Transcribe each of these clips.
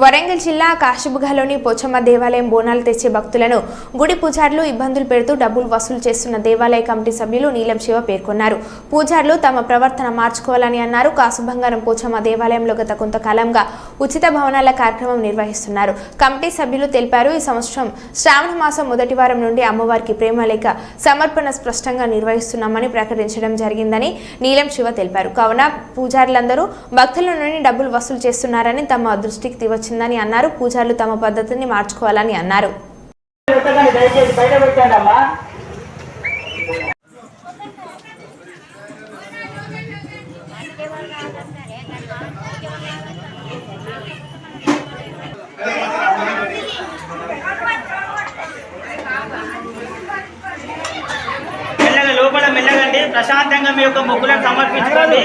వరంగల్ జిల్లా కాశీబుగ్గలోని పోచమ్మ దేవాలయం బోనాలు తెచ్చే భక్తులను గుడి పూజారులు ఇబ్బందులు పెడుతూ డబ్బులు వసూలు చేస్తున్న దేవాలయ కమిటీ సభ్యులు నీలం శివ పేర్కొన్నారు. పూజారులు తమ ప్రవర్తన మార్చుకోవాలని అన్నారు. కాశీబంగారం పోచమ్మ దేవాలయంలో గత కొంతకాలంగా ఉచిత భవనాల కార్యక్రమం నిర్వహిస్తున్నారు. కమిటీ సభ్యులు తెలిపారు. ఈ సంవత్సరం శ్రావణ మాసం మొదటి వారం నుండి అమ్మవారికి ప్రేమలేఖ సమర్పణ స్పష్టంగా నిర్వహిస్తున్నామని ప్రకటించడం జరిగిందని నీలం శివ తెలిపారు. కావున పూజారులందరూ భక్తుల నుండి డబ్బులు వసూలు చేస్తున్నారని తమ దృష్టికి వచ్చిందని అన్నారు. పూజారులు తమ పద్ధతిని మార్చుకోవాలని అన్నారు. మెల్లగా లోపల మెల్లగండి, ప్రశాంతంగా మీ యొక్క మొక్కులను సమర్పించుకోండి.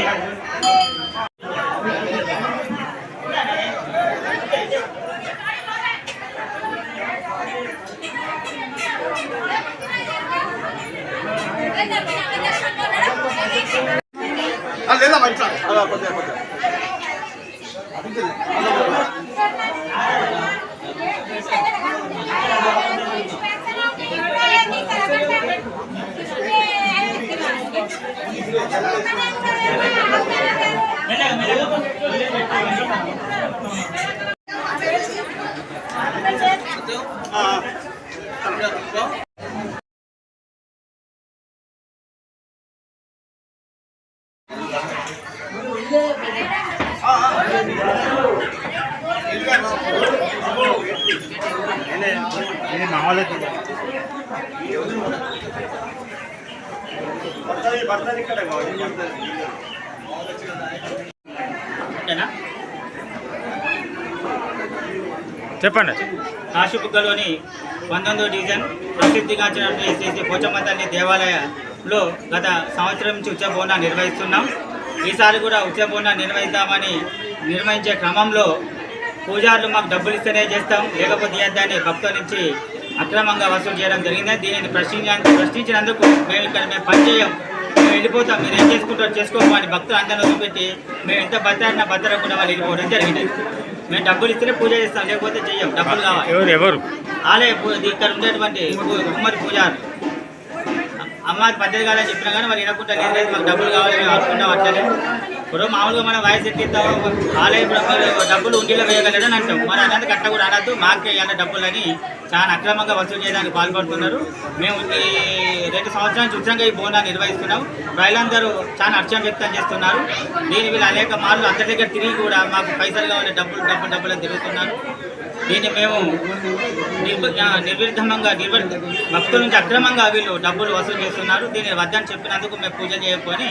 లేదా మంచి అలా కొద్దిగా చెప్పండి. కాశీబుగ్గలోని 19వ డివిజన్ ప్రసిద్ధిగాంచినటువంటి శ్రీ పోచమ్మ తల్లి దేవాలయంలో గత సంవత్సరం నుంచి ఉత్సవ బోనాలు నిర్వహిస్తున్నాం. ఈసారి కూడా ఉత్సవ బోనాలు నిర్వహించే క్రమంలో పూజారులు మాకు డబ్బులు ఇస్తేనే చేస్తాం, లేకపోతే ఇద్దాన్ని భక్తుల నుంచి అక్రమంగా వసూలు చేయడం జరిగింది. దీనిని ప్రశ్నించినందుకు మేము పని చేయం, మేము వెళ్ళిపోతాం, మీరు ఏం చేసుకుంటారో చేసుకోమని భక్తులు అందరినీ వదిలిపెట్టి మేము ఎంత భద్రాడినా భద్రకుండా వాళ్ళు వెళ్ళిపోవడం జరిగింది. మేము డబ్బులు ఇస్తేనే పూజ చేస్తాం, లేకపోతే చెయ్యం. డబ్బులు కావాలి. ఎవరు ఆలయ ఇక్కడ ఉండేటువంటి కుమ్మరి పూజారు అమ్మాయి పద్ధతి కాదని చెప్పినా కానీ మరి వినకుండా లేదు, మాకు డబ్బులు కావాలి, మేము అనుకున్నాం. అట్లనే ఇప్పుడు మామూలుగా మనం వయసు ఎట్టిస్తాం, ఆలయం డబ్బులు ఉండిలో వేయగలడని అంటాం. మరి అన్నది కట్ట కూడా అనద్దు, మాకే ఇవ్వాలి డబ్బులు అని చాలా అక్రమంగా వసూలు చేయడానికి పాల్పడుతున్నారు. మేము ఈ 2 సంవత్సరాల నుంచి ఉచితంగా ఈ బోనాలు నిర్వహిస్తున్నాం. ప్రజలందరూ చాలా హర్షం వ్యక్తం చేస్తున్నారు. దీని వీళ్ళు అనేక మార్లు అందరి దగ్గర తిరిగి కూడా మాకు పైసలు కావాలి, డబ్బులు అని తిరుగుతున్నారు. దీన్ని మేము నిర్విరుద్ధంగా భక్తుల నుంచి అక్రమంగా వీళ్ళు డబ్బులు వసూలు చేస్తున్నారు. దీన్ని వద్దని చెప్పినందుకు మేము పూజ చేయకపోయి